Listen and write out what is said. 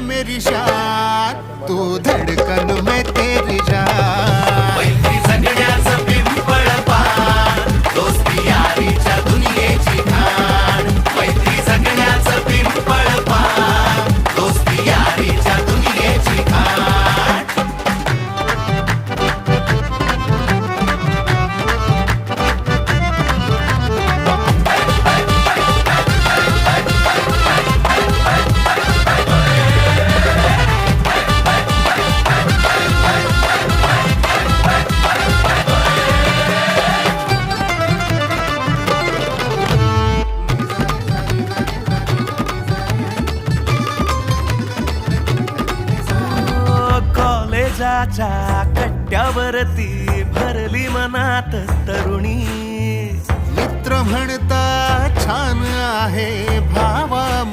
मेरी शान, तू धड़कन में तेरी जान। मैत्री जगण्याचं पिंपळ पान, दोस्ती यारीच्या दुनियेची खाण। मैत्री जगण्याचं पिंपळ पान, दोस्ती यारीच्या दुनियेची खाण। कॉलेजाच्या कट्ट्यावरती भरली मनात तरुणी। मित्र म्हणता छान आहे भावा